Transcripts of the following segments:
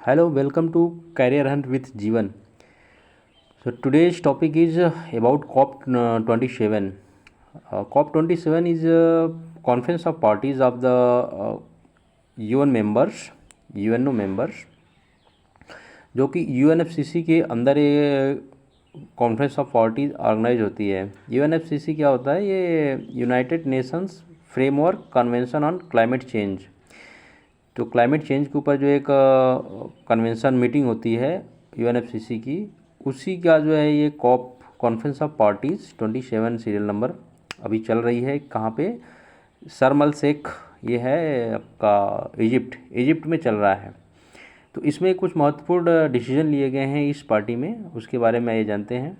Hello, welcome to Career Hunt with Jeevan. So today's topic is about COP27. COP27 is a conference of parties of the UN members, UNO members, जो कि UNFCCC के अंदर ये conference of parties organise होती है। UNFCCC क्या होता है? ये United Nations framework convention on climate change. तो क्लाइमेट चेंज के ऊपर जो एक कन्वेंशन मीटिंग होती है UNFCCC की, उसी का जो है ये COP conference of parties 27 serial number अभी चल रही है। कहाँ पे? शर्म अल शेख, ये है आपका इजिप्ट में चल रहा है। तो इसमें कुछ महत्वपूर्ण डिसीजन लिए गए हैं इस पार्टी में, उसके बारे में ये जानते हैं।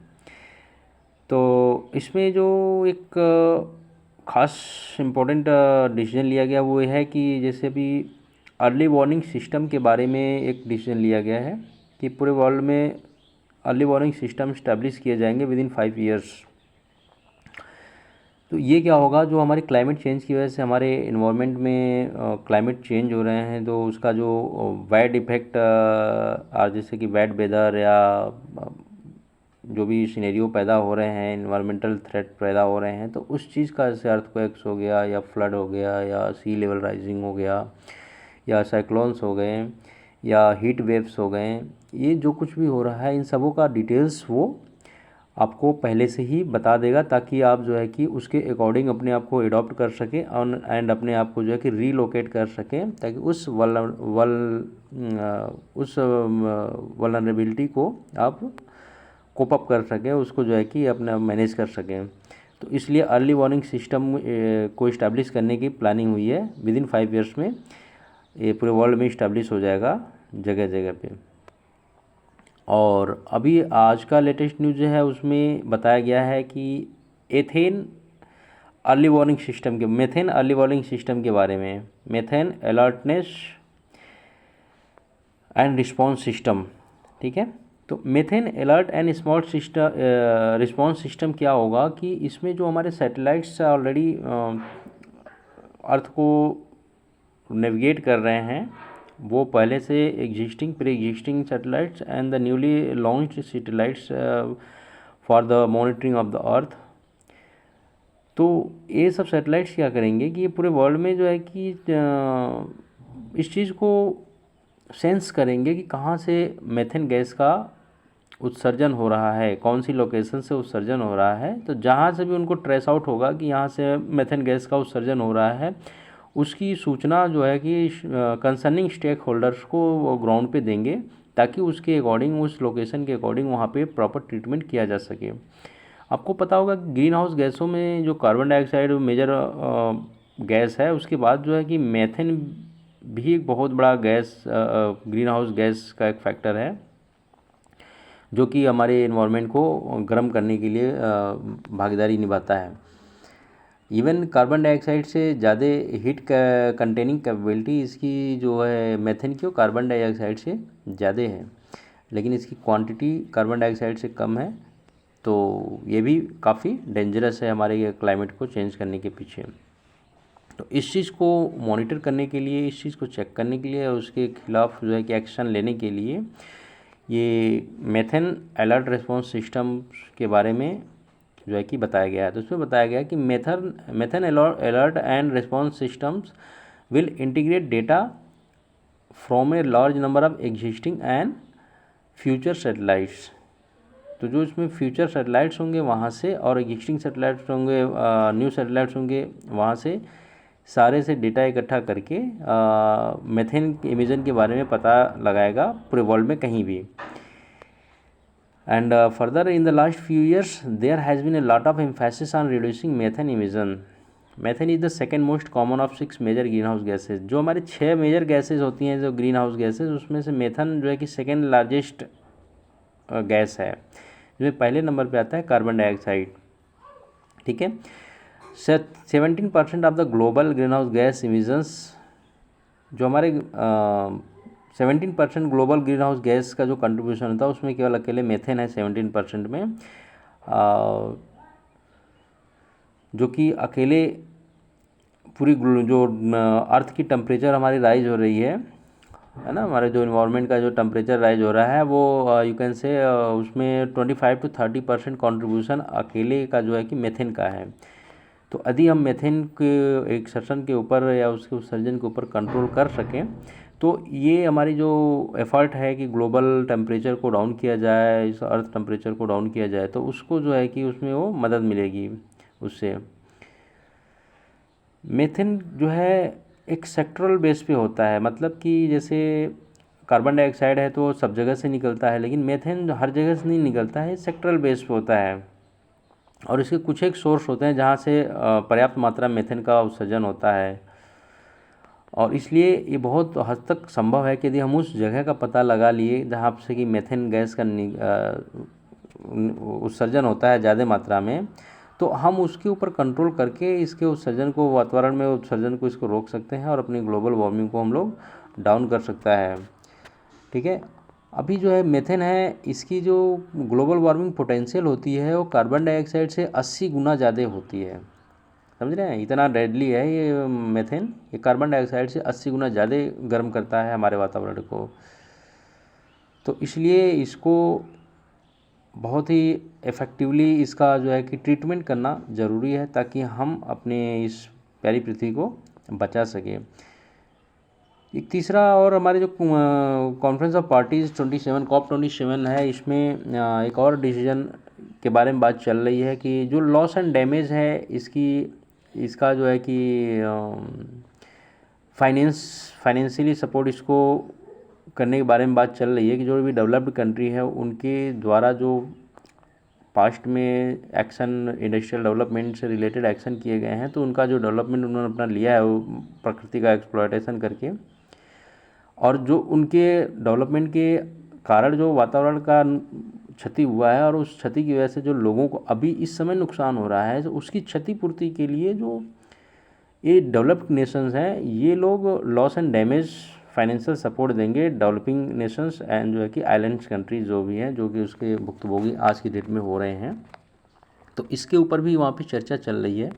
तो इसमें जो एक ख़ास इम्पोर्टेंट डिसीजन लिया गया वो ये है कि जैसे अभी अर्ली वार्निंग सिस्टम के बारे में एक डिसीजन लिया गया है कि पूरे वर्ल्ड में अर्ली वार्निंग सिस्टम इस्टेब्लिश किए जाएंगे विदिन 5 इयर्स। तो ये क्या होगा, जो हमारे क्लाइमेट चेंज की वजह से हमारे इन्वायरमेंट में क्लाइमेट चेंज हो रहे हैं, तो उसका जो वाइड इफ़ेक्ट जैसे कि वेट वेदर या जो भी सिनेरियो पैदा हो रहे हैं, इन्वायरमेंटल थ्रेट पैदा हो रहे हैं, तो उस चीज़ का जैसे अर्थक्वेक्स हो गया या फ्लड हो गया या सी लेवल राइजिंग हो गया या साइक्लोन्स हो गए या हीट वेव्स हो गए, ये जो कुछ भी हो रहा है इन सबों का डिटेल्स वो आपको पहले से ही बता देगा, ताकि आप जो है कि उसके अकॉर्डिंग अपने आप को एडॉप्ट कर सकें एंड अपने आप को जो है कि रीलोकेट कर सकें, ताकि उस वल्नरेबिलिटी को आप कोप अप कर सकें, उसको जो है कि अपना मैनेज कर सकें। तो इसलिए अर्ली वार्निंग सिस्टम को इस्टेब्लिश करने की प्लानिंग हुई है। विदिन 5 इयर्स में ये पूरे वर्ल्ड में इस्टेब्लिश हो जाएगा जगह जगह पे। और अभी आज का लेटेस्ट न्यूज़ जो है उसमें बताया गया है कि मेथेन अर्ली वार्निंग सिस्टम के बारे में, methane alertness and response system. ठीक है, तो methane alert and response system क्या होगा कि इसमें जो हमारे सैटेलाइट्स ऑलरेडी अर्थ को नेविगेट कर रहे हैं, वो पहले से pre existing satellites and the newly launched satellites for the monitoring of the earth. तो ये सब सैटेलाइट्स क्या करेंगे कि ये पूरे वर्ल्ड में जो है कि इस चीज़ को सेंस करेंगे कि कहाँ से मेथेन गैस का उत्सर्जन हो रहा है, कौन सी लोकेशन से उत्सर्जन हो रहा है। तो जहाँ से भी उनको ट्रेस आउट होगा कि यहाँ से मेथेन गैस का उत्सर्जन हो रहा है, उसकी सूचना जो है कि कंसर्निंग स्टेक होल्डर्स को वो ग्राउंड पे देंगे, ताकि उसके अकॉर्डिंग, उस लोकेशन के अकॉर्डिंग वहाँ पे प्रॉपर ट्रीटमेंट किया जा सके। आपको पता होगा कि ग्रीन हाउस गैसों में जो कार्बन डाइऑक्साइड मेजर गैस है, उसके बाद जो है कि मेथेन भी एक बहुत बड़ा गैस, ग्रीन हाउस गैस का एक फैक्टर है, जो कि हमारे इन्वायरमेंट को गर्म करने के लिए भागीदारी निभाता है। इवन कार्बन डाइऑक्साइड से ज़्यादा हीट कंटेनिंग कैपेबिलिटी इसकी जो है मेथेन की, वो कार्बन डाइऑक्साइड से ज़्यादा है, लेकिन इसकी क्वांटिटी कार्बन डाइऑक्साइड से कम है। तो ये भी काफ़ी डेंजरस है हमारे क्लाइमेट को चेंज करने के पीछे। तो इस चीज़ को मॉनिटर करने के लिए, इस चीज़ को चेक करने के लिए और उसके खिलाफ जो है कि एक्शन लेने के लिए ये मेथेन अलर्ट रिस्पॉन्स सिस्टम के बारे में जो है कि बताया गया है। तो उसमें बताया गया है कि methane alert and response systems will integrate data from a large number of existing and future satellites. तो जो इसमें फ्यूचर सैटेलाइट्स होंगे वहाँ से, और एग्जिस्टिंग सैटेलाइट्स होंगे, न्यू सैटेलाइट्स होंगे, वहाँ से सारे से डेटा इकट्ठा करके मेथेन इमिशन के बारे में पता लगाएगा पूरे वर्ल्ड में कहीं भी। And further, in the last few years, there has been a lot of emphasis on reducing methane emission. Methane is the second most common of 6 major greenhouse gases. जो हमारे 6 मेजर गैसेज होती हैं जो green house gases, उसमें से मेथन जो है कि सेकेंड लार्जेस्ट गैस है, जिसमें पहले नंबर पे आता है कार्बन डाइऑक्साइड। ठीक है, 17% of the global green house gas emissions, जो हमारे 17% ग्लोबल ग्रीन हाउस गैस का जो कंट्रीब्यूशन होता है, उसमें केवल अकेले मेथेन है 17% में, जो कि अकेले पूरी जो अर्थ की टेम्परेचर हमारी राइज हो रही है है ना, हमारे जो इन्वायरमेंट का जो टेम्परेचर राइज हो रहा है वो यू कैन से उसमें 25 to 30% कॉन्ट्रीब्यूशन अकेले का जो है कि मेथेन का है। तो यदि हम मेथेन के एक्सर्शन के ऊपर या उसके उत्सर्जन के ऊपर कंट्रोल कर सकें तो ये हमारी जो एफर्ट है कि ग्लोबल टेम्परेचर को डाउन किया जाए, इस अर्थ टेम्परेचर को डाउन किया जाए, तो उसको जो है कि उसमें वो मदद मिलेगी उससे। मेथेन जो है एक सेक्टरल बेस पे होता है, मतलब कि जैसे कार्बन डाइऑक्साइड है तो सब जगह से निकलता है, लेकिन मेथेन हर जगह से नहीं निकलता है, सेक्टरल बेस पे होता है। और इसके कुछ एक सोर्स होते हैं जहाँ से पर्याप्त मात्रा मेथेन का उत्सर्जन होता है। और इसलिए ये बहुत हद तक संभव है कि यदि हम उस जगह का पता लगा लिए जहाँ से कि मेथेन गैस का उत्सर्जन होता है ज़्यादा मात्रा में, तो हम उसके ऊपर कंट्रोल करके इसके उत्सर्जन को, वातावरण में उत्सर्जन को, इसको रोक सकते हैं और अपनी ग्लोबल वार्मिंग को हम लोग डाउन कर सकता है। ठीक है, अभी जो है मेथेन है, इसकी जो ग्लोबल वार्मिंग पोटेंशियल होती है वो कार्बन डाइऑक्साइड से 80 गुना ज़्यादा होती है। समझ रहे हैं, इतना डेडली है ये मेथेन, ये कार्बन डाइऑक्साइड से 80 गुना ज़्यादा गर्म करता है हमारे वातावरण को। तो इसलिए इसको बहुत ही इफ़ेक्टिवली इसका जो है कि ट्रीटमेंट करना ज़रूरी है ताकि हम अपने इस प्यारी पृथ्वी को बचा सकें। एक तीसरा और हमारे जो कॉन्फ्रेंस ऑफ पार्टीज़ 27 COP27 है, इसमें एक और डिसीजन के बारे में बात चल रही है कि जो लॉस एंड डैमेज है इसका जो है कि फाइनेंशियली सपोर्ट इसको करने के बारे में बात चल रही है कि जो भी डेवलप्ड कंट्री है उनके द्वारा जो पास्ट में एक्शन, इंडस्ट्रियल डेवलपमेंट से रिलेटेड एक्शन किए गए हैं, तो उनका जो डेवलपमेंट उन्होंने अपना लिया है वो प्रकृति का एक्सप्लॉयटेशन करके, और जो उनके डेवलपमेंट के कारण जो वातावरण का क्षति हुआ है और उस क्षति की वजह से जो लोगों को अभी इस समय नुकसान हो रहा है, तो उसकी क्षतिपूर्ति के लिए जो ये डेवलप्ड नेशंस हैं ये लोग loss and damage financial support देंगे डेवलपिंग नेशंस एंड जो है कि आइलैंड्स कंट्रीज जो भी हैं, जो कि उसके भुक्तभोगी आज की डेट में हो रहे हैं। तो इसके ऊपर भी वहाँ पे चर्चा चल रही है।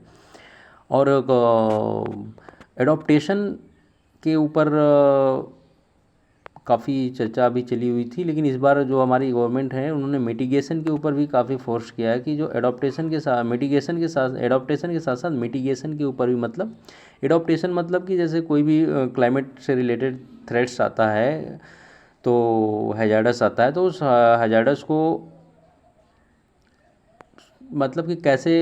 और एडॉप्टेशन के ऊपर काफ़ी चर्चा अभी चली हुई थी, लेकिन इस बार जो हमारी गवर्नमेंट है उन्होंने मिटिगेशन के ऊपर भी काफ़ी फोर्स किया है कि जो एडॉप्टेशन के साथ एडॉप्टेशन के साथ साथ मिटिगेशन के ऊपर भी, मतलब एडॉप्टेशन मतलब कि जैसे कोई भी क्लाइमेट से रिलेटेड थ्रेट्स आता है, तो हैजार्डस आता है, तो उस हैजार्डस को मतलब कि कैसे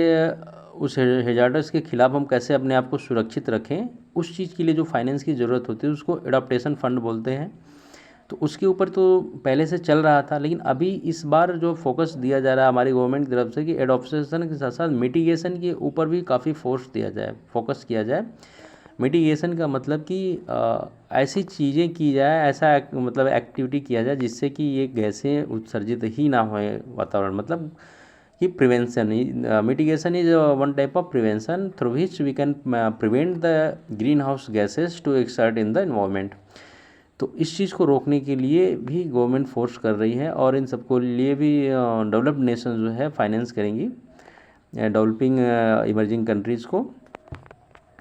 उस हैजार्डस के ख़िलाफ़ हम कैसे अपने आप को सुरक्षित रखें, उस चीज़ के लिए जो फाइनेंस की ज़रूरत होती है उसको एडॉप्टेशन फ़ंड बोलते हैं। तो उसके ऊपर तो पहले से चल रहा था, लेकिन अभी इस बार जो फोकस दिया जा रहा है हमारी गवर्नमेंट की तरफ से कि एडॉप्टेशन के साथ साथ मिटिगेशन के ऊपर भी काफ़ी फोर्स दिया जाए, फोकस किया जाए। मिटिगेशन का मतलब कि ऐसी चीज़ें की जाए, ऐसा मतलब एक्टिविटी किया जाए जिससे कि ये गैसें उत्सर्जित ही ना होए वातावरण, मतलब कि prevention. Mitigation is one type of prevention through which we can prevent the green house gases to exert in the environment. तो इस चीज़ को रोकने के लिए भी गवर्नमेंट फोर्स कर रही है और इन सबको लिए भी डेवलप्ड नेशन जो है फाइनेंस करेंगी डेवलपिंग इमर्जिंग कंट्रीज़ को।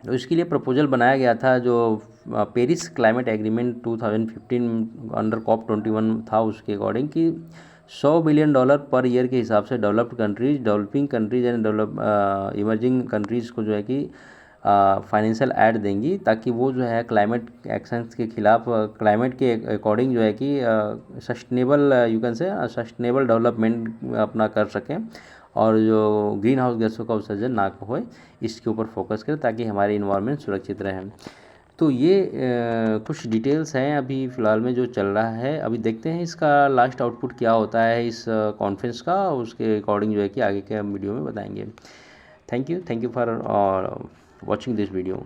तो इसके लिए प्रपोजल बनाया गया था, जो Paris climate agreement 2015 under COP21 था, उसके अकॉर्डिंग कि $100 बिलियन पर ईयर के हिसाब से developed countries, developing countries and emerging countries को जो है कि फाइनेंशियल ऐड देंगी ताकि वो जो है क्लाइमेट एक्शंस के ख़िलाफ़, क्लाइमेट के अकॉर्डिंग जो है कि sustainable, you can say sustainable development अपना कर सकें और जो ग्रीन हाउस गैसों का उत्सर्जन ना होए, इसके ऊपर फोकस करें ताकि हमारे इन्वायरमेंट सुरक्षित रहें। तो ये कुछ डिटेल्स हैं अभी फ़िलहाल में जो चल रहा है। अभी देखते हैं इसका लास्ट आउटपुट क्या होता है इस कॉन्फ्रेंस का, उसके अकॉर्डिंग जो है कि आगे के हम वीडियो में बताएंगे। Thank you for watching this video.